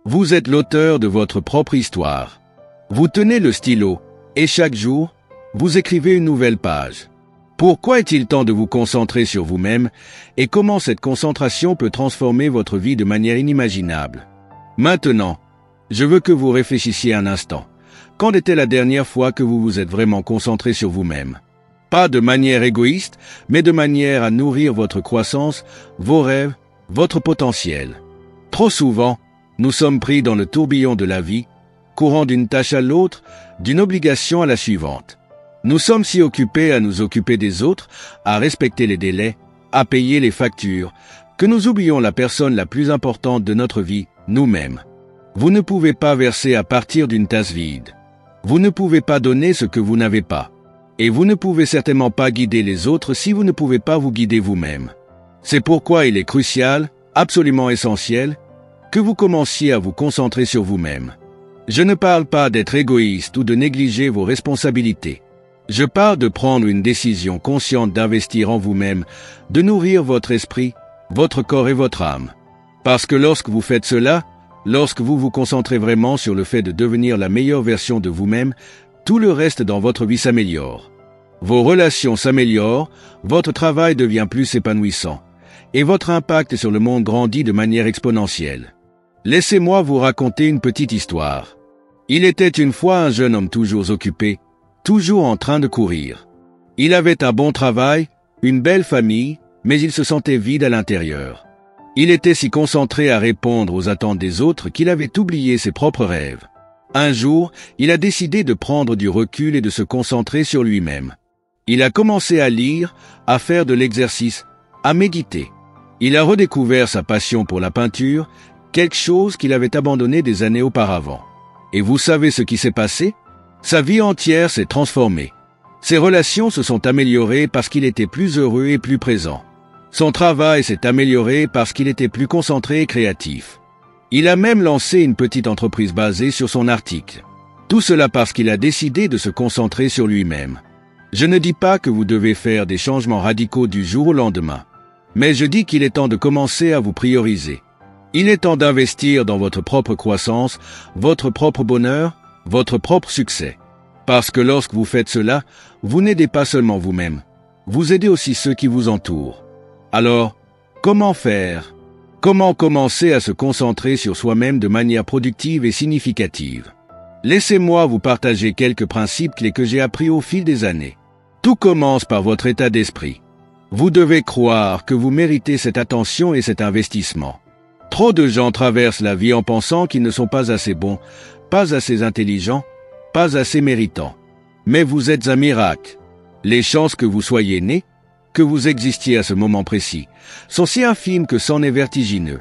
Vous êtes l'auteur de votre propre histoire. Vous tenez le stylo, et chaque jour, vous écrivez une nouvelle page. Pourquoi est-il temps de vous concentrer sur vous-même, et comment cette concentration peut transformer votre vie de manière inimaginable? Maintenant, je veux que vous réfléchissiez un instant. Quand était la dernière fois que vous vous êtes vraiment concentré sur vous-même? Pas de manière égoïste, mais de manière à nourrir votre croissance, vos rêves, votre potentiel. Trop souvent, nous sommes pris dans le tourbillon de la vie, courant d'une tâche à l'autre, d'une obligation à la suivante. Nous sommes si occupés à nous occuper des autres, à respecter les délais, à payer les factures, que nous oublions la personne la plus importante de notre vie, nous-mêmes. Vous ne pouvez pas verser à partir d'une tasse vide. Vous ne pouvez pas donner ce que vous n'avez pas. Et vous ne pouvez certainement pas guider les autres si vous ne pouvez pas vous guider vous-même. C'est pourquoi il est crucial, absolument essentiel, que vous commenciez à vous concentrer sur vous-même. Je ne parle pas d'être égoïste ou de négliger vos responsabilités. Je parle de prendre une décision consciente d'investir en vous-même, de nourrir votre esprit, votre corps et votre âme. Parce que lorsque vous faites cela, lorsque vous vous concentrez vraiment sur le fait de devenir la meilleure version de vous-même, tout le reste dans votre vie s'améliore. Vos relations s'améliorent, votre travail devient plus épanouissant, et votre impact sur le monde grandit de manière exponentielle. Laissez-moi vous raconter une petite histoire. Il était une fois un jeune homme toujours occupé, toujours en train de courir. Il avait un bon travail, une belle famille, mais il se sentait vide à l'intérieur. Il était si concentré à répondre aux attentes des autres qu'il avait oublié ses propres rêves. Un jour, il a décidé de prendre du recul et de se concentrer sur lui-même. Il a commencé à lire, à faire de l'exercice, à méditer. Il a redécouvert sa passion pour la peinture, quelque chose qu'il avait abandonné des années auparavant. Et vous savez ce qui s'est passé? Sa vie entière s'est transformée. Ses relations se sont améliorées parce qu'il était plus heureux et plus présent. Son travail s'est amélioré parce qu'il était plus concentré et créatif. Il a même lancé une petite entreprise basée sur son article. Tout cela parce qu'il a décidé de se concentrer sur lui-même. Je ne dis pas que vous devez faire des changements radicaux du jour au lendemain. Mais je dis qu'il est temps de commencer à vous prioriser. Il est temps d'investir dans votre propre croissance, votre propre bonheur, votre propre succès. Parce que lorsque vous faites cela, vous n'aidez pas seulement vous-même, vous aidez aussi ceux qui vous entourent. Alors, comment faire? Comment commencer à se concentrer sur soi-même de manière productive et significative? Laissez-moi vous partager quelques principes clés que j'ai appris au fil des années. Tout commence par votre état d'esprit. Vous devez croire que vous méritez cette attention et cet investissement. Trop de gens traversent la vie en pensant qu'ils ne sont pas assez bons, pas assez intelligents, pas assez méritants. Mais vous êtes un miracle. Les chances que vous soyez né, que vous existiez à ce moment précis, sont si infimes que c'en est vertigineux.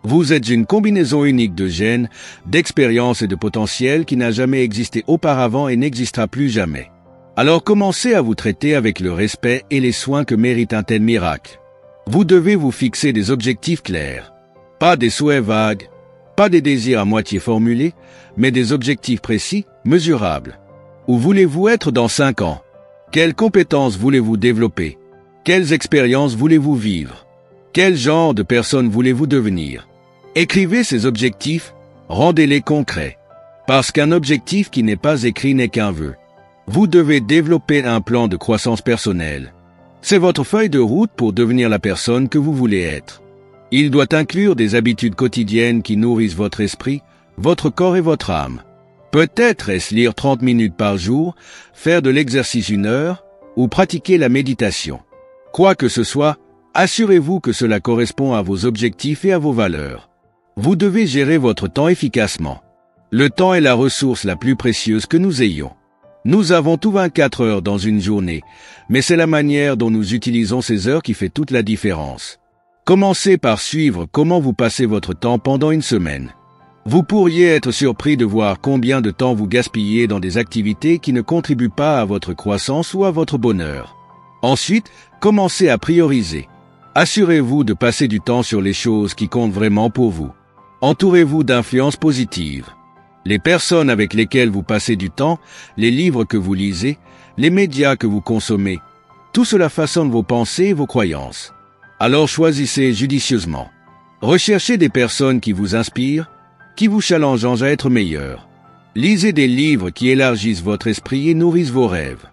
Vous êtes une combinaison unique de gènes, d'expériences et de potentiel qui n'a jamais existé auparavant et n'existera plus jamais. Alors commencez à vous traiter avec le respect et les soins que mérite un tel miracle. Vous devez vous fixer des objectifs clairs. Pas des souhaits vagues, pas des désirs à moitié formulés, mais des objectifs précis, mesurables. Où voulez-vous être dans 5 ans? Quelles compétences voulez-vous développer? Quelles expériences voulez-vous vivre? Quel genre de personne voulez-vous devenir? Écrivez ces objectifs, rendez-les concrets. Parce qu'un objectif qui n'est pas écrit n'est qu'un vœu. Vous devez développer un plan de croissance personnelle. C'est votre feuille de route pour devenir la personne que vous voulez être. Il doit inclure des habitudes quotidiennes qui nourrissent votre esprit, votre corps et votre âme. Peut-être est-ce lire 30 minutes par jour, faire de l'exercice 1 heure, ou pratiquer la méditation. Quoi que ce soit, assurez-vous que cela correspond à vos objectifs et à vos valeurs. Vous devez gérer votre temps efficacement. Le temps est la ressource la plus précieuse que nous ayons. Nous avons tout 24 heures dans une journée, mais c'est la manière dont nous utilisons ces heures qui fait toute la différence. Commencez par suivre comment vous passez votre temps pendant une semaine. Vous pourriez être surpris de voir combien de temps vous gaspillez dans des activités qui ne contribuent pas à votre croissance ou à votre bonheur. Ensuite, commencez à prioriser. Assurez-vous de passer du temps sur les choses qui comptent vraiment pour vous. Entourez-vous d'influences positives. Les personnes avec lesquelles vous passez du temps, les livres que vous lisez, les médias que vous consommez, tout cela façonne vos pensées et vos croyances. Alors choisissez judicieusement. Recherchez des personnes qui vous inspirent, qui vous challengent à être meilleur. Lisez des livres qui élargissent votre esprit et nourrissent vos rêves.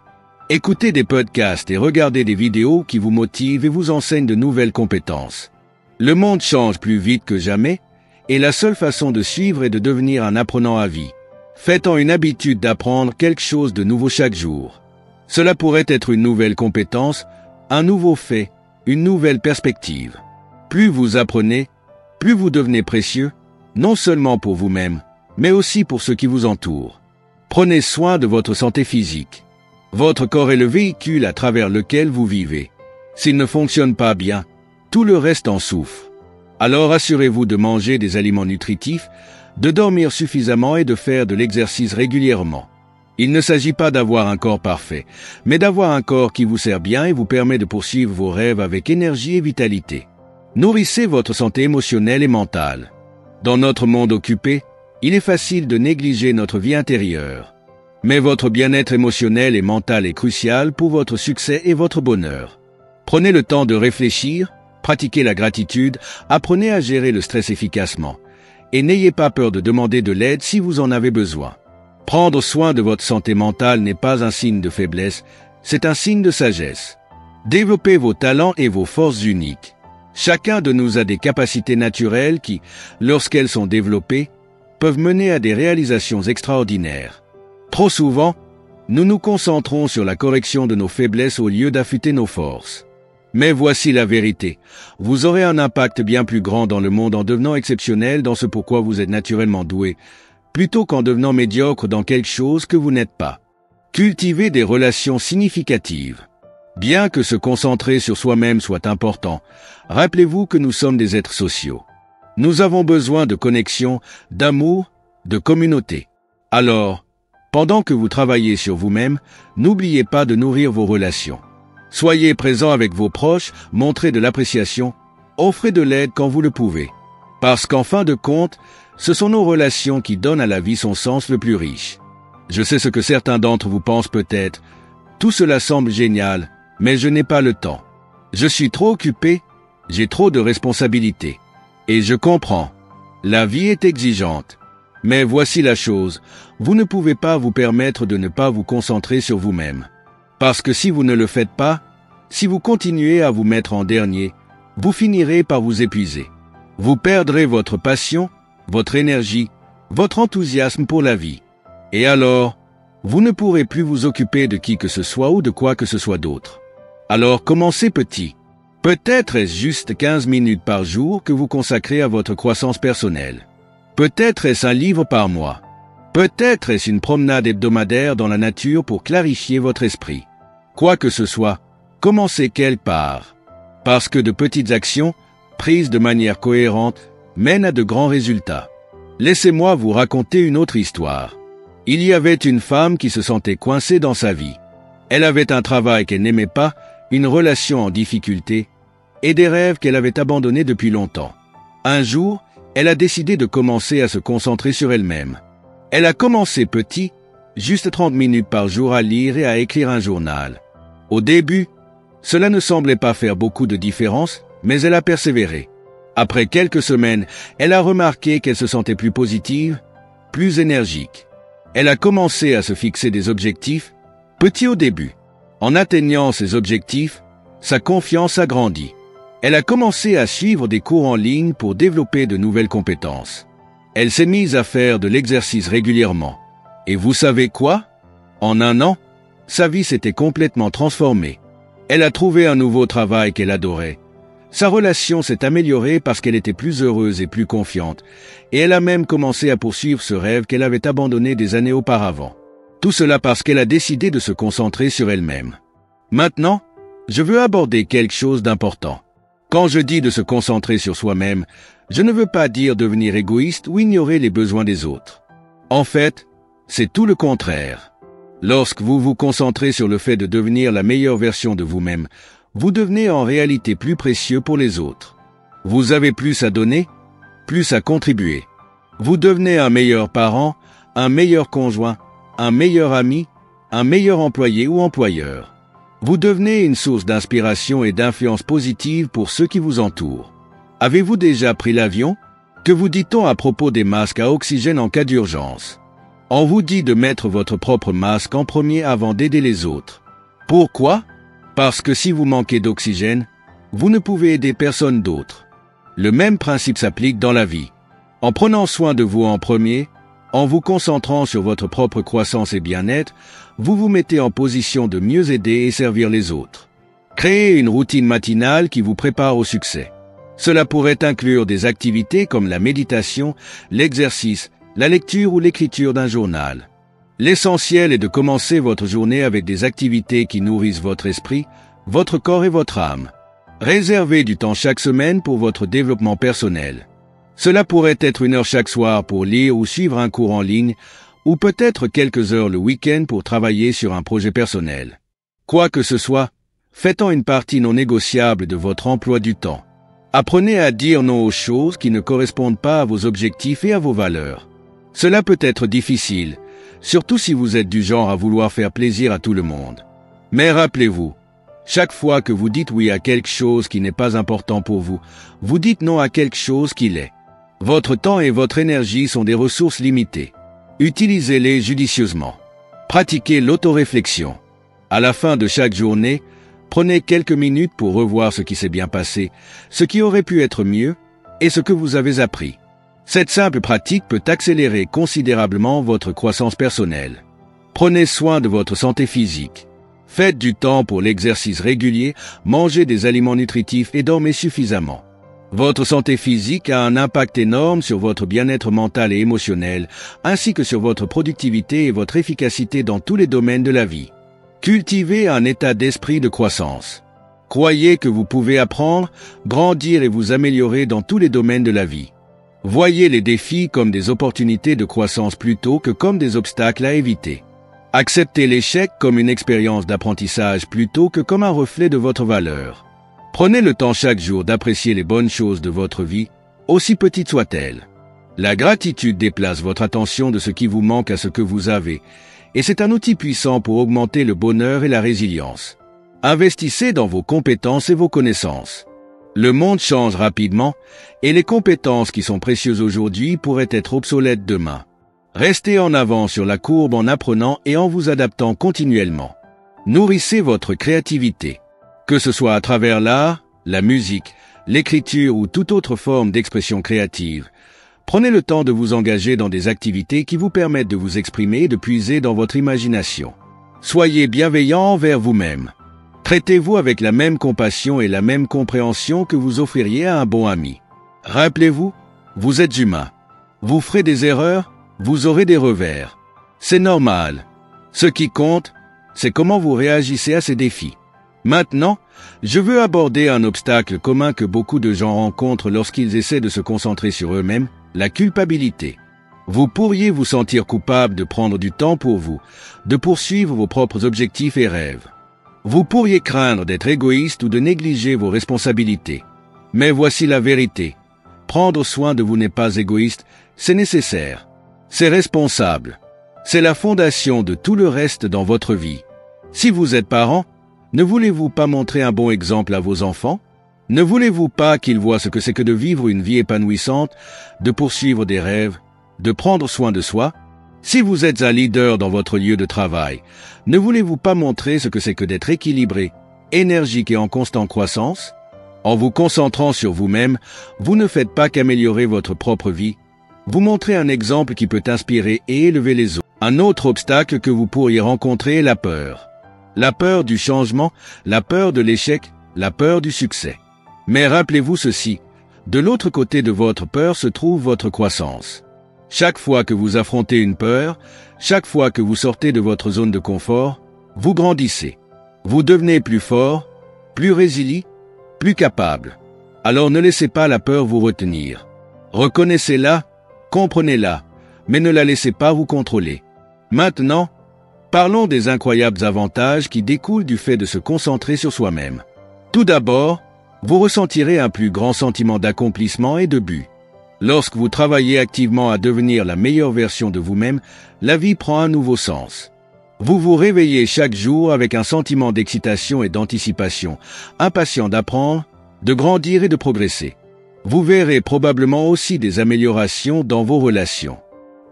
Écoutez des podcasts et regardez des vidéos qui vous motivent et vous enseignent de nouvelles compétences. Le monde change plus vite que jamais, et la seule façon de suivre est de devenir un apprenant à vie. Faites-en une habitude d'apprendre quelque chose de nouveau chaque jour. Cela pourrait être une nouvelle compétence, un nouveau fait, une nouvelle perspective. Plus vous apprenez, plus vous devenez précieux, non seulement pour vous-même, mais aussi pour ceux qui vous entourent. Prenez soin de votre santé physique. Votre corps est le véhicule à travers lequel vous vivez. S'il ne fonctionne pas bien, tout le reste en souffre. Alors assurez-vous de manger des aliments nutritifs, de dormir suffisamment et de faire de l'exercice régulièrement. Il ne s'agit pas d'avoir un corps parfait, mais d'avoir un corps qui vous sert bien et vous permet de poursuivre vos rêves avec énergie et vitalité. Nourrissez votre santé émotionnelle et mentale. Dans notre monde occupé, il est facile de négliger notre vie intérieure. Mais votre bien-être émotionnel et mental est crucial pour votre succès et votre bonheur. Prenez le temps de réfléchir, pratiquez la gratitude, apprenez à gérer le stress efficacement. Et n'ayez pas peur de demander de l'aide si vous en avez besoin. Prendre soin de votre santé mentale n'est pas un signe de faiblesse, c'est un signe de sagesse. Développez vos talents et vos forces uniques. Chacun de nous a des capacités naturelles qui, lorsqu'elles sont développées, peuvent mener à des réalisations extraordinaires. Trop souvent, nous nous concentrons sur la correction de nos faiblesses au lieu d'affûter nos forces. Mais voici la vérité. Vous aurez un impact bien plus grand dans le monde en devenant exceptionnel dans ce pourquoi vous êtes naturellement doué, plutôt qu'en devenant médiocre dans quelque chose que vous n'êtes pas. Cultivez des relations significatives. Bien que se concentrer sur soi-même soit important, rappelez-vous que nous sommes des êtres sociaux. Nous avons besoin de connexion, d'amour, de communauté. Alors, pendant que vous travaillez sur vous-même, n'oubliez pas de nourrir vos relations. Soyez présent avec vos proches, montrez de l'appréciation, offrez de l'aide quand vous le pouvez. Parce qu'en fin de compte, ce sont nos relations qui donnent à la vie son sens le plus riche. Je sais ce que certains d'entre vous pensent peut-être. Tout cela semble génial, mais je n'ai pas le temps. Je suis trop occupé, j'ai trop de responsabilités. Et je comprends. La vie est exigeante. Mais voici la chose, vous ne pouvez pas vous permettre de ne pas vous concentrer sur vous-même. Parce que si vous ne le faites pas, si vous continuez à vous mettre en dernier, vous finirez par vous épuiser. Vous perdrez votre passion, votre énergie, votre enthousiasme pour la vie. Et alors, vous ne pourrez plus vous occuper de qui que ce soit ou de quoi que ce soit d'autre. Alors commencez petit. Peut-être est-ce juste 15 minutes par jour que vous consacrez à votre croissance personnelle. Peut-être est-ce un livre par mois. Peut-être est-ce une promenade hebdomadaire dans la nature pour clarifier votre esprit. Quoi que ce soit, commencez quelque part. Parce que de petites actions, prises de manière cohérente, mènent à de grands résultats. Laissez-moi vous raconter une autre histoire. Il y avait une femme qui se sentait coincée dans sa vie. Elle avait un travail qu'elle n'aimait pas, une relation en difficulté, et des rêves qu'elle avait abandonnés depuis longtemps. Un jour, elle a décidé de commencer à se concentrer sur elle-même. Elle a commencé petit, juste 30 minutes par jour à lire et à écrire un journal. Au début, cela ne semblait pas faire beaucoup de différence, mais elle a persévéré. Après quelques semaines, elle a remarqué qu'elle se sentait plus positive, plus énergique. Elle a commencé à se fixer des objectifs, petits au début. En atteignant ces objectifs, sa confiance a grandi. Elle a commencé à suivre des cours en ligne pour développer de nouvelles compétences. Elle s'est mise à faire de l'exercice régulièrement. Et vous savez quoi? En un an, sa vie s'était complètement transformée. Elle a trouvé un nouveau travail qu'elle adorait. Sa relation s'est améliorée parce qu'elle était plus heureuse et plus confiante, et elle a même commencé à poursuivre ce rêve qu'elle avait abandonné des années auparavant. Tout cela parce qu'elle a décidé de se concentrer sur elle-même. Maintenant, je veux aborder quelque chose d'important. Quand je dis de se concentrer sur soi-même, je ne veux pas dire devenir égoïste ou ignorer les besoins des autres. En fait, c'est tout le contraire. Lorsque vous vous concentrez sur le fait de devenir la meilleure version de vous-même, vous devenez en réalité plus précieux pour les autres. Vous avez plus à donner, plus à contribuer. Vous devenez un meilleur parent, un meilleur conjoint, un meilleur ami, un meilleur employé ou employeur. Vous devenez une source d'inspiration et d'influence positive pour ceux qui vous entourent. Avez-vous déjà pris l'avion? Que vous dit-on à propos des masques à oxygène en cas d'urgence? On vous dit de mettre votre propre masque en premier avant d'aider les autres. Pourquoi? Parce que si vous manquez d'oxygène, vous ne pouvez aider personne d'autre. Le même principe s'applique dans la vie. En prenant soin de vous en premier, en vous concentrant sur votre propre croissance et bien-être, vous vous mettez en position de mieux aider et servir les autres. Créez une routine matinale qui vous prépare au succès. Cela pourrait inclure des activités comme la méditation, l'exercice, la lecture ou l'écriture d'un journal. L'essentiel est de commencer votre journée avec des activités qui nourrissent votre esprit, votre corps et votre âme. Réservez du temps chaque semaine pour votre développement personnel. Cela pourrait être 1 heure chaque soir pour lire ou suivre un cours en ligne, ou peut-être quelques heures le week-end pour travailler sur un projet personnel. Quoi que ce soit, faites-en une partie non négociable de votre emploi du temps. Apprenez à dire non aux choses qui ne correspondent pas à vos objectifs et à vos valeurs. Cela peut être difficile, surtout si vous êtes du genre à vouloir faire plaisir à tout le monde. Mais rappelez-vous, chaque fois que vous dites oui à quelque chose qui n'est pas important pour vous, vous dites non à quelque chose qui l'est. Votre temps et votre énergie sont des ressources limitées. Utilisez-les judicieusement. Pratiquez l'autoréflexion. À la fin de chaque journée, prenez quelques minutes pour revoir ce qui s'est bien passé, ce qui aurait pu être mieux et ce que vous avez appris. Cette simple pratique peut accélérer considérablement votre croissance personnelle. Prenez soin de votre santé physique. Faites du temps pour l'exercice régulier, mangez des aliments nutritifs et dormez suffisamment. Votre santé physique a un impact énorme sur votre bien-être mental et émotionnel, ainsi que sur votre productivité et votre efficacité dans tous les domaines de la vie. Cultivez un état d'esprit de croissance. Croyez que vous pouvez apprendre, grandir et vous améliorer dans tous les domaines de la vie. Voyez les défis comme des opportunités de croissance plutôt que comme des obstacles à éviter. Acceptez l'échec comme une expérience d'apprentissage plutôt que comme un reflet de votre valeur. Prenez le temps chaque jour d'apprécier les bonnes choses de votre vie, aussi petites soient-elles. La gratitude déplace votre attention de ce qui vous manque à ce que vous avez, et c'est un outil puissant pour augmenter le bonheur et la résilience. Investissez dans vos compétences et vos connaissances. Le monde change rapidement, et les compétences qui sont précieuses aujourd'hui pourraient être obsolètes demain. Restez en avant sur la courbe en apprenant et en vous adaptant continuellement. Nourrissez votre créativité. Que ce soit à travers l'art, la musique, l'écriture ou toute autre forme d'expression créative, prenez le temps de vous engager dans des activités qui vous permettent de vous exprimer et de puiser dans votre imagination. Soyez bienveillant envers vous-même. Traitez-vous avec la même compassion et la même compréhension que vous offririez à un bon ami. Rappelez-vous, vous êtes humain. Vous ferez des erreurs, vous aurez des revers. C'est normal. Ce qui compte, c'est comment vous réagissez à ces défis. Maintenant, je veux aborder un obstacle commun que beaucoup de gens rencontrent lorsqu'ils essaient de se concentrer sur eux-mêmes, la culpabilité. Vous pourriez vous sentir coupable de prendre du temps pour vous, de poursuivre vos propres objectifs et rêves. Vous pourriez craindre d'être égoïste ou de négliger vos responsabilités. Mais voici la vérité. Prendre soin de vous n'est pas égoïste, c'est nécessaire. C'est responsable. C'est la fondation de tout le reste dans votre vie. Si vous êtes parent, ne voulez-vous pas montrer un bon exemple à vos enfants? Ne voulez-vous pas qu'ils voient ce que c'est que de vivre une vie épanouissante, de poursuivre des rêves, de prendre soin de soi? Si vous êtes un leader dans votre lieu de travail, ne voulez-vous pas montrer ce que c'est que d'être équilibré, énergique et en constante croissance? En vous concentrant sur vous-même, vous ne faites pas qu'améliorer votre propre vie. Vous montrez un exemple qui peut inspirer et élever les autres. Un autre obstacle que vous pourriez rencontrer est la peur. La peur du changement, la peur de l'échec, la peur du succès. Mais rappelez-vous ceci, de l'autre côté de votre peur se trouve votre croissance. Chaque fois que vous affrontez une peur, chaque fois que vous sortez de votre zone de confort, vous grandissez. Vous devenez plus fort, plus résilient, plus capable. Alors ne laissez pas la peur vous retenir. Reconnaissez-la, comprenez-la, mais ne la laissez pas vous contrôler. Maintenant, parlons des incroyables avantages qui découlent du fait de se concentrer sur soi-même. Tout d'abord, vous ressentirez un plus grand sentiment d'accomplissement et de but. Lorsque vous travaillez activement à devenir la meilleure version de vous-même, la vie prend un nouveau sens. Vous vous réveillez chaque jour avec un sentiment d'excitation et d'anticipation, impatient d'apprendre, de grandir et de progresser. Vous verrez probablement aussi des améliorations dans vos relations.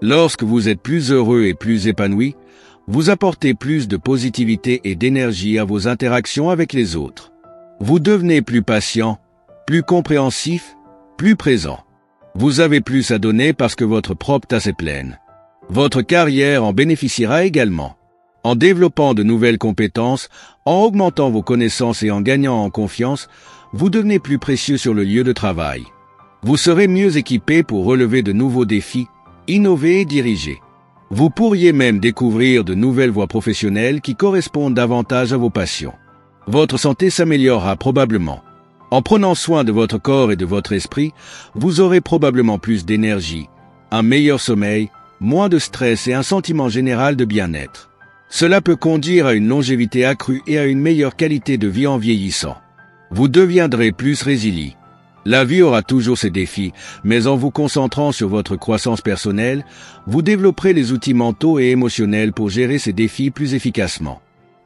Lorsque vous êtes plus heureux et plus épanoui, vous apportez plus de positivité et d'énergie à vos interactions avec les autres. Vous devenez plus patient, plus compréhensif, plus présent. Vous avez plus à donner parce que votre propre tasse est pleine. Votre carrière en bénéficiera également. En développant de nouvelles compétences, en augmentant vos connaissances et en gagnant en confiance, vous devenez plus précieux sur le lieu de travail. Vous serez mieux équipé pour relever de nouveaux défis, innover et diriger. Vous pourriez même découvrir de nouvelles voies professionnelles qui correspondent davantage à vos passions. Votre santé s'améliorera probablement. En prenant soin de votre corps et de votre esprit, vous aurez probablement plus d'énergie, un meilleur sommeil, moins de stress et un sentiment général de bien-être. Cela peut conduire à une longévité accrue et à une meilleure qualité de vie en vieillissant. Vous deviendrez plus résilient. La vie aura toujours ses défis, mais en vous concentrant sur votre croissance personnelle, vous développerez les outils mentaux et émotionnels pour gérer ces défis plus efficacement.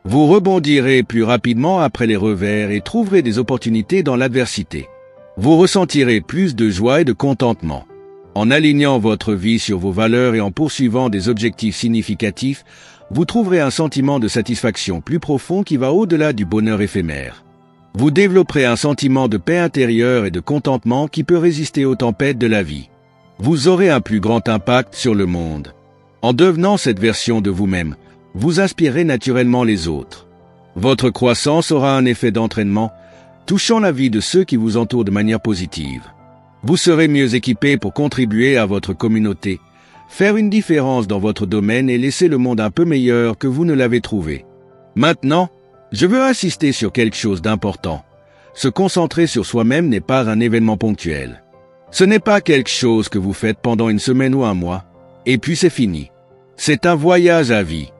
Vous rebondirez plus rapidement après les revers et trouverez des opportunités dans l'adversité. Vous ressentirez plus de joie et de contentement. En alignant votre vie sur vos valeurs et en poursuivant des objectifs significatifs, vous trouverez un sentiment de satisfaction plus profond qui va au-delà du bonheur éphémère. Vous développerez un sentiment de paix intérieure et de contentement qui peut résister aux tempêtes de la vie. Vous aurez un plus grand impact sur le monde. En devenant cette version de vous-même, vous inspirerez naturellement les autres. Votre croissance aura un effet d'entraînement, touchant la vie de ceux qui vous entourent de manière positive. Vous serez mieux équipé pour contribuer à votre communauté, faire une différence dans votre domaine et laisser le monde un peu meilleur que vous ne l'avez trouvé. Maintenant, je veux insister sur quelque chose d'important. Se concentrer sur soi-même n'est pas un événement ponctuel. Ce n'est pas quelque chose que vous faites pendant une semaine ou un mois, et puis c'est fini. C'est un voyage à vie.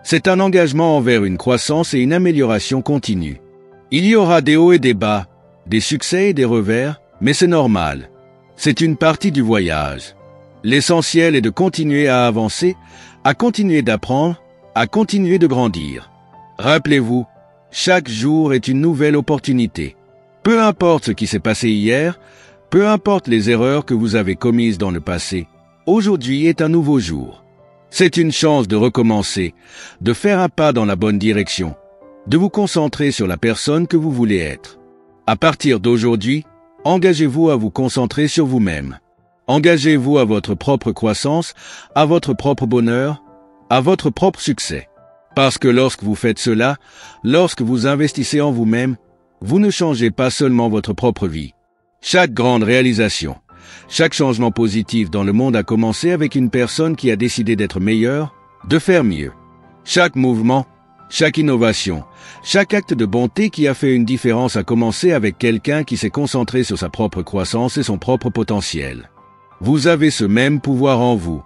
C'est un engagement envers une croissance et une amélioration continue. Il y aura des hauts et des bas, des succès et des revers, mais c'est normal. C'est une partie du voyage. L'essentiel est de continuer à avancer, à continuer d'apprendre, à continuer de grandir. Rappelez-vous, chaque jour est une nouvelle opportunité. Peu importe ce qui s'est passé hier, peu importe les erreurs que vous avez commises dans le passé, aujourd'hui est un nouveau jour. C'est une chance de recommencer, de faire un pas dans la bonne direction, de vous concentrer sur la personne que vous voulez être. À partir d'aujourd'hui, engagez-vous à vous concentrer sur vous-même. Engagez-vous à votre propre croissance, à votre propre bonheur, à votre propre succès. Parce que lorsque vous faites cela, lorsque vous investissez en vous-même, vous ne changez pas seulement votre propre vie. Chaque grande réalisation, chaque changement positif dans le monde a commencé avec une personne qui a décidé d'être meilleure, de faire mieux. Chaque mouvement, chaque innovation, chaque acte de bonté qui a fait une différence a commencé avec quelqu'un qui s'est concentré sur sa propre croissance et son propre potentiel. Vous avez ce même pouvoir en vous.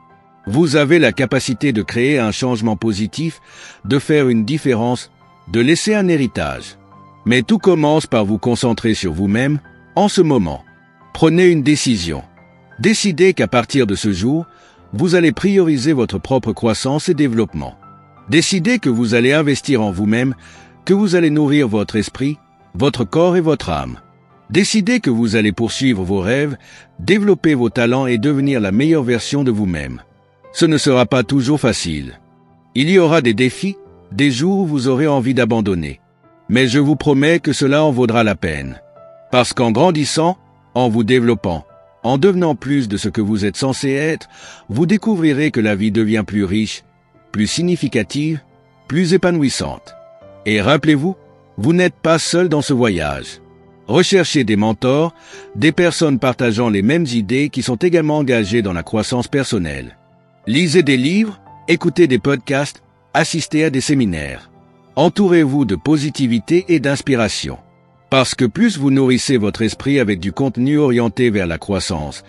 Vous avez la capacité de créer un changement positif, de faire une différence, de laisser un héritage. Mais tout commence par vous concentrer sur vous-même, en ce moment. Prenez une décision. Décidez qu'à partir de ce jour, vous allez prioriser votre propre croissance et développement. Décidez que vous allez investir en vous-même, que vous allez nourrir votre esprit, votre corps et votre âme. Décidez que vous allez poursuivre vos rêves, développer vos talents et devenir la meilleure version de vous-même. Ce ne sera pas toujours facile. Il y aura des défis, des jours où vous aurez envie d'abandonner. Mais je vous promets que cela en vaudra la peine. Parce qu'en grandissant, en vous développant, en devenant plus de ce que vous êtes censé être, vous découvrirez que la vie devient plus riche, plus significative, plus épanouissante. Et rappelez-vous, vous n'êtes pas seul dans ce voyage. Recherchez des mentors, des personnes partageant les mêmes idées qui sont également engagées dans la croissance personnelle. Lisez des livres, écoutez des podcasts, assistez à des séminaires. Entourez-vous de positivité et d'inspiration. Parce que plus vous nourrissez votre esprit avec du contenu orienté vers la croissance,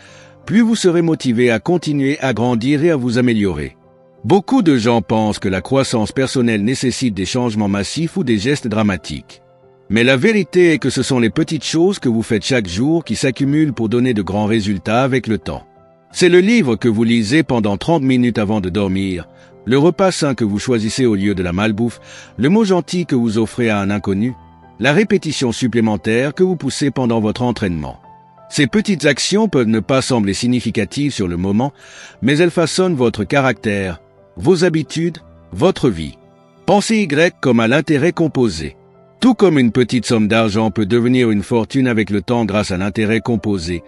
plus vous serez motivé à continuer à grandir et à vous améliorer. Beaucoup de gens pensent que la croissance personnelle nécessite des changements massifs ou des gestes dramatiques. Mais la vérité est que ce sont les petites choses que vous faites chaque jour qui s'accumulent pour donner de grands résultats avec le temps. C'est le livre que vous lisez pendant 30 minutes avant de dormir, le repas sain que vous choisissez au lieu de la malbouffe, le mot gentil que vous offrez à un inconnu, la répétition supplémentaire que vous poussez pendant votre entraînement. Ces petites actions peuvent ne pas sembler significatives sur le moment, mais elles façonnent votre caractère, vos habitudes, votre vie. Pensez Y comme à l'intérêt composé. Tout comme une petite somme d'argent peut devenir une fortune avec le temps grâce à l'intérêt composé,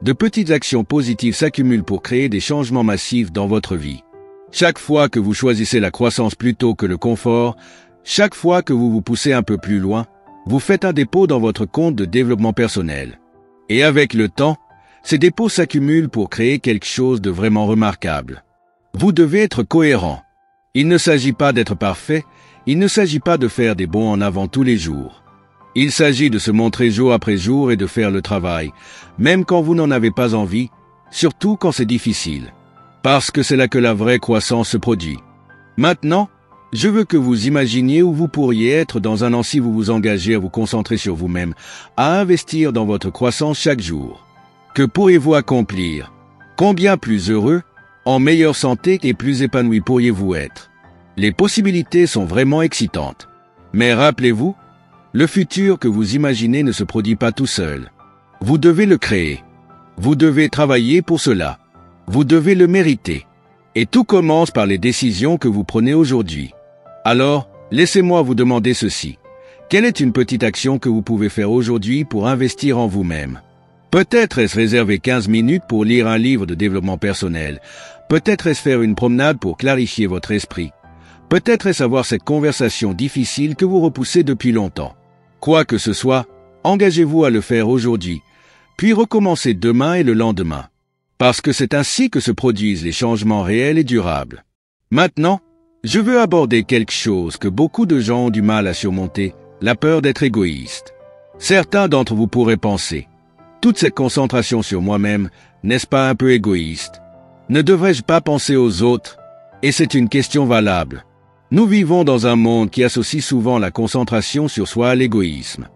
de petites actions positives s'accumulent pour créer des changements massifs dans votre vie. Chaque fois que vous choisissez la croissance plutôt que le confort, chaque fois que vous vous poussez un peu plus loin, vous faites un dépôt dans votre compte de développement personnel. Et avec le temps, ces dépôts s'accumulent pour créer quelque chose de vraiment remarquable. Vous devez être cohérent. Il ne s'agit pas d'être parfait, il ne s'agit pas de faire des bonds en avant tous les jours. Il s'agit de se montrer jour après jour et de faire le travail, même quand vous n'en avez pas envie, surtout quand c'est difficile. Parce que c'est là que la vraie croissance se produit. Maintenant, je veux que vous imaginiez où vous pourriez être dans un an si vous vous engagez à vous concentrer sur vous-même, à investir dans votre croissance chaque jour. Que pourriez-vous accomplir? Combien plus heureux, en meilleure santé et plus épanoui pourriez-vous être? Les possibilités sont vraiment excitantes. Mais rappelez-vous, le futur que vous imaginez ne se produit pas tout seul. Vous devez le créer. Vous devez travailler pour cela. Vous devez le mériter. Et tout commence par les décisions que vous prenez aujourd'hui. Alors, laissez-moi vous demander ceci. Quelle est une petite action que vous pouvez faire aujourd'hui pour investir en vous-même? Peut-être est-ce réserver 15 minutes pour lire un livre de développement personnel. Peut-être est-ce faire une promenade pour clarifier votre esprit. Peut-être est-ce avoir cette conversation difficile que vous repoussez depuis longtemps. Quoi que ce soit, engagez-vous à le faire aujourd'hui, puis recommencez demain et le lendemain. Parce que c'est ainsi que se produisent les changements réels et durables. Maintenant, je veux aborder quelque chose que beaucoup de gens ont du mal à surmonter, la peur d'être égoïste. Certains d'entre vous pourraient penser, toute cette concentration sur moi-même, n'est-ce pas un peu égoïste? Ne devrais-je pas penser aux autres? Et c'est une question valable. Nous vivons dans un monde qui associe souvent la concentration sur soi à l'égoïsme.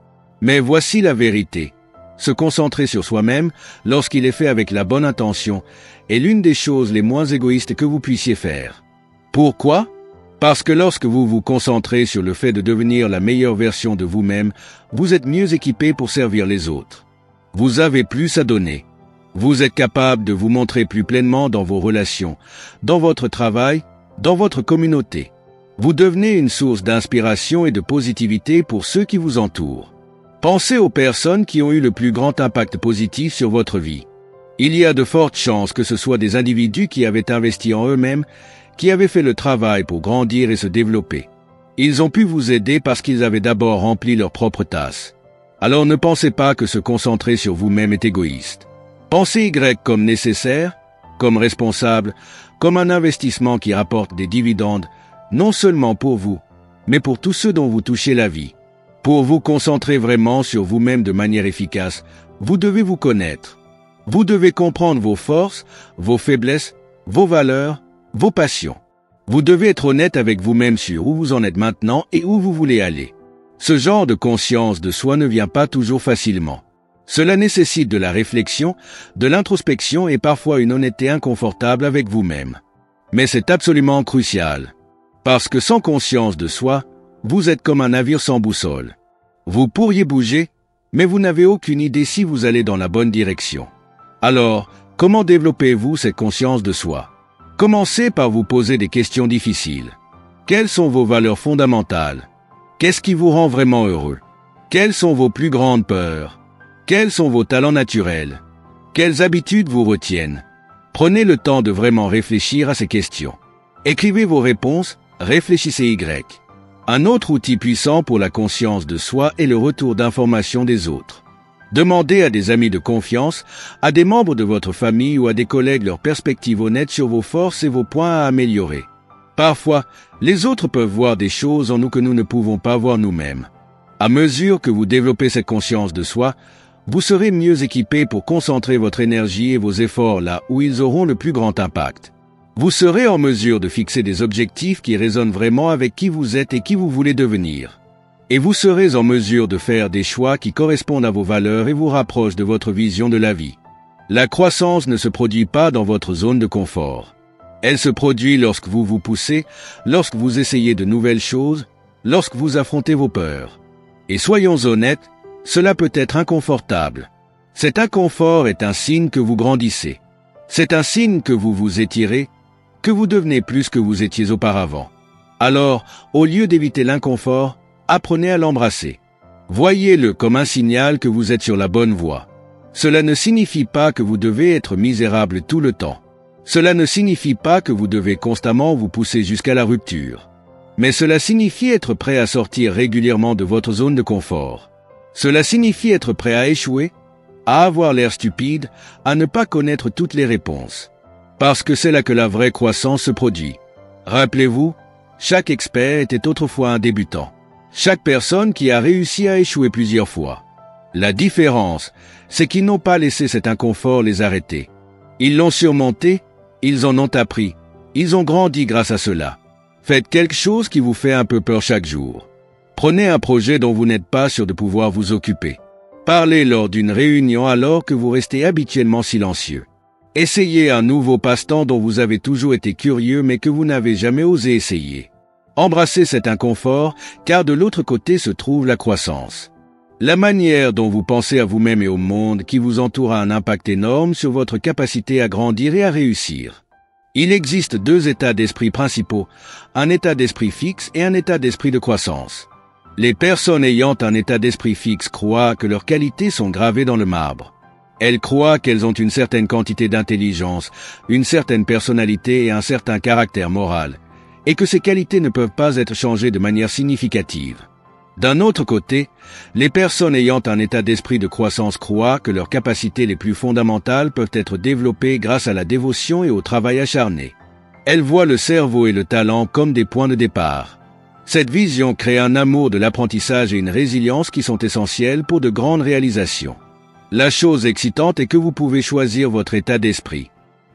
Mais voici la vérité. Se concentrer sur soi-même, lorsqu'il est fait avec la bonne intention, est l'une des choses les moins égoïstes que vous puissiez faire. Pourquoi? Parce que lorsque vous vous concentrez sur le fait de devenir la meilleure version de vous-même, vous êtes mieux équipé pour servir les autres. Vous avez plus à donner. Vous êtes capable de vous montrer plus pleinement dans vos relations, dans votre travail, dans votre communauté. Vous devenez une source d'inspiration et de positivité pour ceux qui vous entourent. Pensez aux personnes qui ont eu le plus grand impact positif sur votre vie. Il y a de fortes chances que ce soit des individus qui avaient investi en eux-mêmes, qui avaient fait le travail pour grandir et se développer. Ils ont pu vous aider parce qu'ils avaient d'abord rempli leur propre tasse. Alors ne pensez pas que se concentrer sur vous-même est égoïste. Pensez Y comme nécessaire, comme responsable, comme un investissement qui rapporte des dividendes, non seulement pour vous, mais pour tous ceux dont vous touchez la vie. Pour vous concentrer vraiment sur vous-même de manière efficace, vous devez vous connaître. Vous devez comprendre vos forces, vos faiblesses, vos valeurs, vos passions. Vous devez être honnête avec vous-même sur où vous en êtes maintenant et où vous voulez aller. Ce genre de conscience de soi ne vient pas toujours facilement. Cela nécessite de la réflexion, de l'introspection et parfois une honnêteté inconfortable avec vous-même. Mais c'est absolument crucial. Parce que sans conscience de soi, vous êtes comme un navire sans boussole. Vous pourriez bouger, mais vous n'avez aucune idée si vous allez dans la bonne direction. Alors, comment développez-vous cette conscience de soi? Commencez par vous poser des questions difficiles. Quelles sont vos valeurs fondamentales? Qu'est-ce qui vous rend vraiment heureux? Quelles sont vos plus grandes peurs? Quels sont vos talents naturels? Quelles habitudes vous retiennent? Prenez le temps de vraiment réfléchir à ces questions. Écrivez vos réponses, réfléchissez Y. Un autre outil puissant pour la conscience de soi est le retour d'informations des autres. Demandez à des amis de confiance, à des membres de votre famille ou à des collègues leurs perspectives honnêtes sur vos forces et vos points à améliorer. Parfois, les autres peuvent voir des choses en nous que nous ne pouvons pas voir nous-mêmes. À mesure que vous développez cette conscience de soi, vous serez mieux équipé pour concentrer votre énergie et vos efforts là où ils auront le plus grand impact. Vous serez en mesure de fixer des objectifs qui résonnent vraiment avec qui vous êtes et qui vous voulez devenir. Et vous serez en mesure de faire des choix qui correspondent à vos valeurs et vous rapprochent de votre vision de la vie. La croissance ne se produit pas dans votre zone de confort. Elle se produit lorsque vous vous poussez, lorsque vous essayez de nouvelles choses, lorsque vous affrontez vos peurs. Et soyons honnêtes, cela peut être inconfortable. Cet inconfort est un signe que vous grandissez. C'est un signe que vous vous étirez, que vous devenez plus que vous étiez auparavant. Alors, au lieu d'éviter l'inconfort, apprenez à l'embrasser. Voyez-le comme un signal que vous êtes sur la bonne voie. Cela ne signifie pas que vous devez être misérable tout le temps. Cela ne signifie pas que vous devez constamment vous pousser jusqu'à la rupture. Mais cela signifie être prêt à sortir régulièrement de votre zone de confort. Cela signifie être prêt à échouer, à avoir l'air stupide, à ne pas connaître toutes les réponses. Parce que c'est là que la vraie croissance se produit. Rappelez-vous, chaque expert était autrefois un débutant. Chaque personne qui a réussi a échoué plusieurs fois. La différence, c'est qu'ils n'ont pas laissé cet inconfort les arrêter. Ils l'ont surmonté, ils en ont appris, ils ont grandi grâce à cela. Faites quelque chose qui vous fait un peu peur chaque jour. Prenez un projet dont vous n'êtes pas sûr de pouvoir vous occuper. Parlez lors d'une réunion alors que vous restez habituellement silencieux. Essayez un nouveau passe-temps dont vous avez toujours été curieux mais que vous n'avez jamais osé essayer. Embrassez cet inconfort, car de l'autre côté se trouve la croissance. La manière dont vous pensez à vous-même et au monde qui vous entoure a un impact énorme sur votre capacité à grandir et à réussir. Il existe deux états d'esprit principaux, un état d'esprit fixe et un état d'esprit de croissance. Les personnes ayant un état d'esprit fixe croient que leurs qualités sont gravées dans le marbre. Elles croient qu'elles ont une certaine quantité d'intelligence, une certaine personnalité et un certain caractère moral, et que ces qualités ne peuvent pas être changées de manière significative. D'un autre côté, les personnes ayant un état d'esprit de croissance croient que leurs capacités les plus fondamentales peuvent être développées grâce à la dévotion et au travail acharné. Elles voient le cerveau et le talent comme des points de départ. Cette vision crée un amour de l'apprentissage et une résilience qui sont essentielles pour de grandes réalisations. La chose excitante est que vous pouvez choisir votre état d'esprit.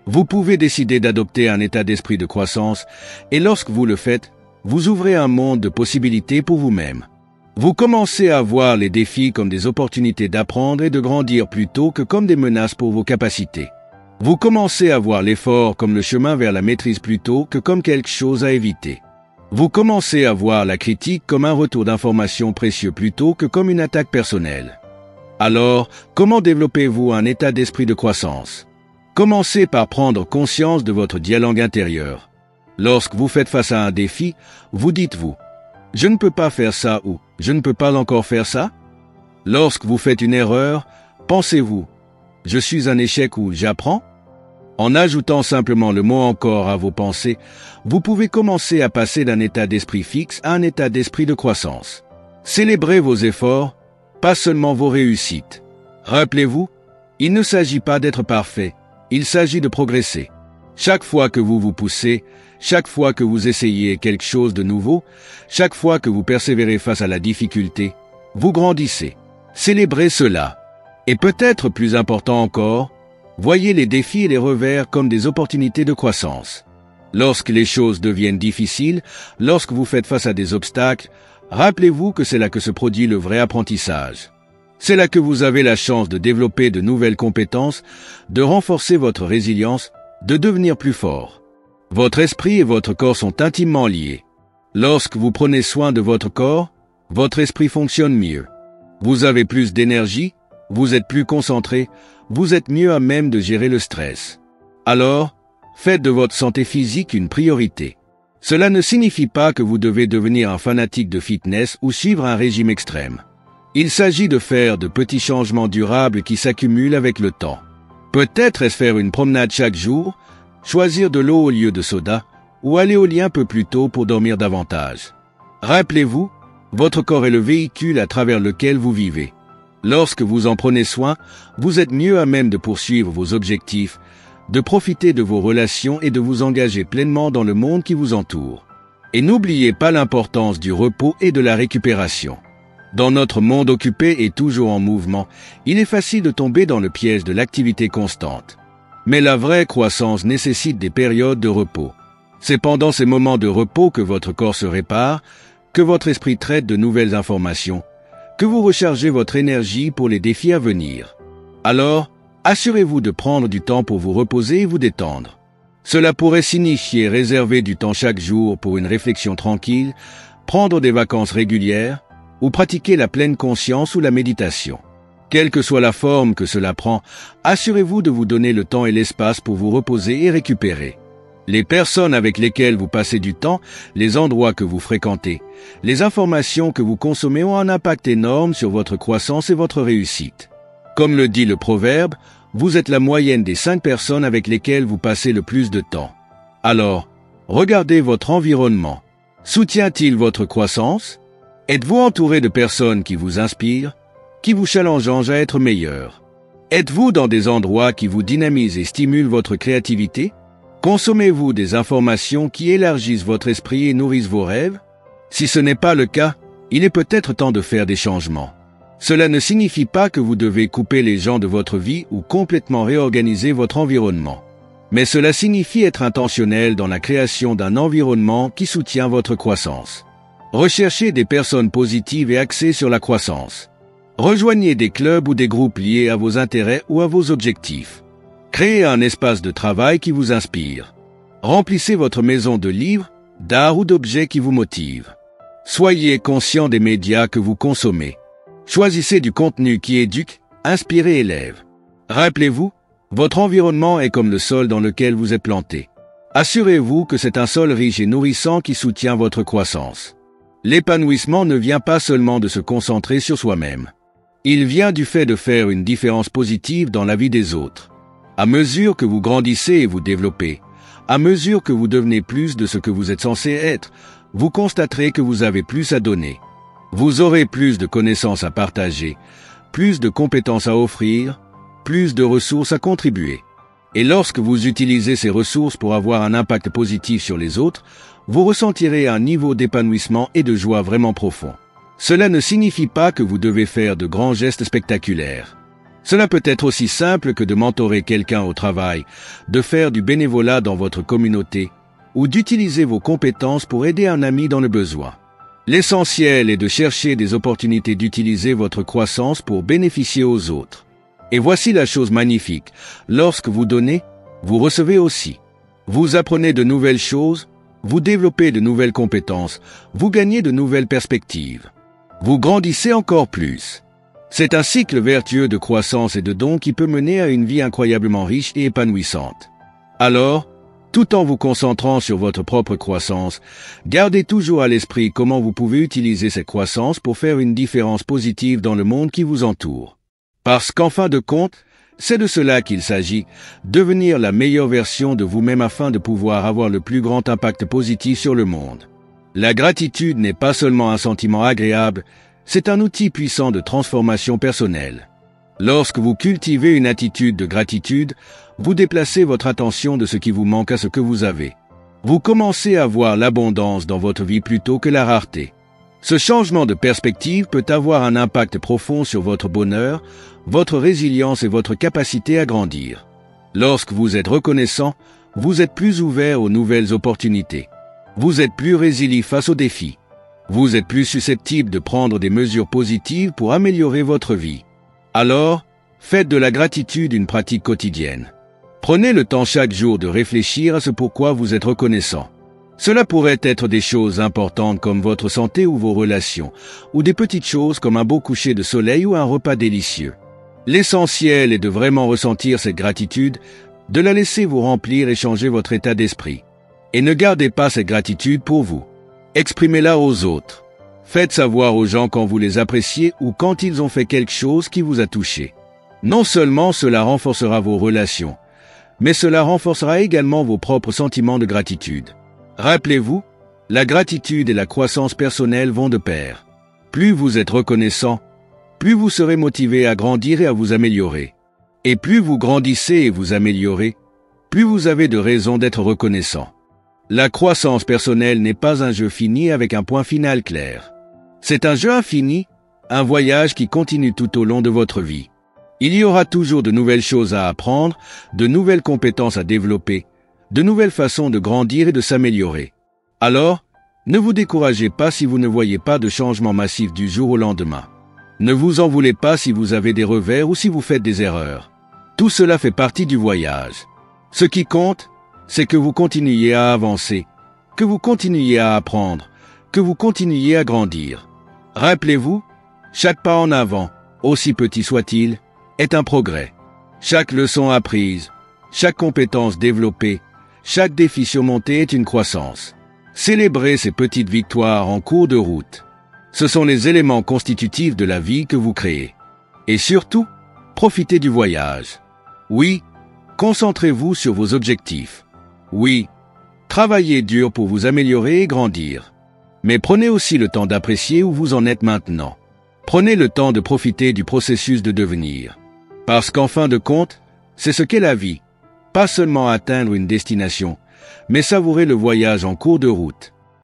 Vous pouvez décider d'adopter un état d'esprit de croissance, et lorsque vous le faites, vous ouvrez un monde de possibilités pour vous-même. Vous commencez à voir les défis comme des opportunités d'apprendre et de grandir plutôt que comme des menaces pour vos capacités. Vous commencez à voir l'effort comme le chemin vers la maîtrise plutôt que comme quelque chose à éviter. Vous commencez à voir la critique comme un retour d'information précieux plutôt que comme une attaque personnelle. Alors, comment développez-vous un état d'esprit de croissance? Commencez par prendre conscience de votre dialogue intérieur. Lorsque vous faites face à un défi, vous dites-vous « Je ne peux pas faire ça » ou « Je ne peux pas encore faire ça ». Lorsque vous faites une erreur, pensez-vous « Je suis un échec » ou « J'apprends ». En ajoutant simplement le mot « encore » à vos pensées, vous pouvez commencer à passer d'un état d'esprit fixe à un état d'esprit de croissance. Célébrez vos efforts, pas seulement vos réussites. Rappelez-vous, il ne s'agit pas d'être parfait, il s'agit de progresser. Chaque fois que vous vous poussez, chaque fois que vous essayez quelque chose de nouveau, chaque fois que vous persévérez face à la difficulté, vous grandissez. Célébrez cela. Et peut-être plus important encore, voyez les défis et les revers comme des opportunités de croissance. Lorsque les choses deviennent difficiles, lorsque vous faites face à des obstacles, rappelez-vous que c'est là que se produit le vrai apprentissage. C'est là que vous avez la chance de développer de nouvelles compétences, de renforcer votre résilience, de devenir plus fort. Votre esprit et votre corps sont intimement liés. Lorsque vous prenez soin de votre corps, votre esprit fonctionne mieux. Vous avez plus d'énergie, vous êtes plus concentré, vous êtes mieux à même de gérer le stress. Alors, faites de votre santé physique une priorité. Cela ne signifie pas que vous devez devenir un fanatique de fitness ou suivre un régime extrême. Il s'agit de faire de petits changements durables qui s'accumulent avec le temps. Peut-être est-ce faire une promenade chaque jour, choisir de l'eau au lieu de soda, ou aller au lit un peu plus tôt pour dormir davantage. Rappelez-vous, votre corps est le véhicule à travers lequel vous vivez. Lorsque vous en prenez soin, vous êtes mieux à même de poursuivre vos objectifs, de profiter de vos relations et de vous engager pleinement dans le monde qui vous entoure. Et n'oubliez pas l'importance du repos et de la récupération. Dans notre monde occupé et toujours en mouvement, il est facile de tomber dans le piège de l'activité constante. Mais la vraie croissance nécessite des périodes de repos. C'est pendant ces moments de repos que votre corps se répare, que votre esprit traite de nouvelles informations, que vous rechargez votre énergie pour les défis à venir. Alors, assurez-vous de prendre du temps pour vous reposer et vous détendre. Cela pourrait signifier réserver du temps chaque jour pour une réflexion tranquille, prendre des vacances régulières, ou pratiquer la pleine conscience ou la méditation. Quelle que soit la forme que cela prend, assurez-vous de vous donner le temps et l'espace pour vous reposer et récupérer. Les personnes avec lesquelles vous passez du temps, les endroits que vous fréquentez, les informations que vous consommez ont un impact énorme sur votre croissance et votre réussite. Comme le dit le proverbe, vous êtes la moyenne des 5 personnes avec lesquelles vous passez le plus de temps. Alors, regardez votre environnement. Soutient-il votre croissance? Êtes-vous entouré de personnes qui vous inspirent, qui vous challengent à être meilleur? Êtes-vous dans des endroits qui vous dynamisent et stimulent votre créativité? Consommez-vous des informations qui élargissent votre esprit et nourrissent vos rêves? Si ce n'est pas le cas, il est peut-être temps de faire des changements. Cela ne signifie pas que vous devez couper les gens de votre vie ou complètement réorganiser votre environnement. Mais cela signifie être intentionnel dans la création d'un environnement qui soutient votre croissance. Recherchez des personnes positives et axées sur la croissance. Rejoignez des clubs ou des groupes liés à vos intérêts ou à vos objectifs. Créez un espace de travail qui vous inspire. Remplissez votre maison de livres, d'art ou d'objets qui vous motivent. Soyez conscient des médias que vous consommez. Choisissez du contenu qui éduque, inspire et élève. Rappelez-vous, votre environnement est comme le sol dans lequel vous êtes planté. Assurez-vous que c'est un sol riche et nourrissant qui soutient votre croissance. L'épanouissement ne vient pas seulement de se concentrer sur soi-même. Il vient du fait de faire une différence positive dans la vie des autres. À mesure que vous grandissez et vous développez, à mesure que vous devenez plus de ce que vous êtes censé être, vous constaterez que vous avez plus à donner. Vous aurez plus de connaissances à partager, plus de compétences à offrir, plus de ressources à contribuer. Et lorsque vous utilisez ces ressources pour avoir un impact positif sur les autres, vous ressentirez un niveau d'épanouissement et de joie vraiment profond. Cela ne signifie pas que vous devez faire de grands gestes spectaculaires. Cela peut être aussi simple que de mentorer quelqu'un au travail, de faire du bénévolat dans votre communauté, ou d'utiliser vos compétences pour aider un ami dans le besoin. L'essentiel est de chercher des opportunités d'utiliser votre croissance pour bénéficier aux autres. Et voici la chose magnifique, lorsque vous donnez, vous recevez aussi. Vous apprenez de nouvelles choses, vous développez de nouvelles compétences, vous gagnez de nouvelles perspectives. Vous grandissez encore plus. C'est un cycle vertueux de croissance et de dons qui peut mener à une vie incroyablement riche et épanouissante. Alors, tout en vous concentrant sur votre propre croissance, gardez toujours à l'esprit comment vous pouvez utiliser cette croissance pour faire une différence positive dans le monde qui vous entoure. Parce qu'en fin de compte, c'est de cela qu'il s'agit, devenir la meilleure version de vous-même afin de pouvoir avoir le plus grand impact positif sur le monde. La gratitude n'est pas seulement un sentiment agréable, c'est un outil puissant de transformation personnelle. Lorsque vous cultivez une attitude de gratitude, vous déplacez votre attention de ce qui vous manque à ce que vous avez. Vous commencez à voir l'abondance dans votre vie plutôt que la rareté. Ce changement de perspective peut avoir un impact profond sur votre bonheur, votre résilience et votre capacité à grandir. Lorsque vous êtes reconnaissant, vous êtes plus ouvert aux nouvelles opportunités. Vous êtes plus résilient face aux défis. Vous êtes plus susceptible de prendre des mesures positives pour améliorer votre vie. Alors, faites de la gratitude une pratique quotidienne. Prenez le temps chaque jour de réfléchir à ce pourquoi vous êtes reconnaissant. Cela pourrait être des choses importantes comme votre santé ou vos relations, ou des petites choses comme un beau coucher de soleil ou un repas délicieux. L'essentiel est de vraiment ressentir cette gratitude, de la laisser vous remplir et changer votre état d'esprit. Et ne gardez pas cette gratitude pour vous. Exprimez-la aux autres. Faites savoir aux gens quand vous les appréciez ou quand ils ont fait quelque chose qui vous a touché. Non seulement cela renforcera vos relations, mais cela renforcera également vos propres sentiments de gratitude. Rappelez-vous, la gratitude et la croissance personnelle vont de pair. Plus vous êtes reconnaissant, plus vous serez motivé à grandir et à vous améliorer. Et plus vous grandissez et vous améliorez, plus vous avez de raisons d'être reconnaissant. La croissance personnelle n'est pas un jeu fini avec un point final clair. C'est un jeu infini, un voyage qui continue tout au long de votre vie. Il y aura toujours de nouvelles choses à apprendre, de nouvelles compétences à développer, de nouvelles façons de grandir et de s'améliorer. Alors, ne vous découragez pas si vous ne voyez pas de changement massif du jour au lendemain. Ne vous en voulez pas si vous avez des revers ou si vous faites des erreurs. Tout cela fait partie du voyage. Ce qui compte, c'est que vous continuiez à avancer, que vous continuiez à apprendre, que vous continuiez à grandir. Rappelez-vous, chaque pas en avant, aussi petit soit-il, est un progrès. Chaque leçon apprise, chaque compétence développée, chaque défi surmonté est une croissance. Célébrez ces petites victoires en cours de route. Ce sont les éléments constitutifs de la vie que vous créez. Et surtout, profitez du voyage. Oui, concentrez-vous sur vos objectifs. Oui, travaillez dur pour vous améliorer et grandir. Mais prenez aussi le temps d'apprécier où vous en êtes maintenant. Prenez le temps de profiter du processus de devenir. Parce qu'en fin de compte, c'est ce qu'est la vie. Pas seulement atteindre une destination, mais savourer le voyage en cours de route.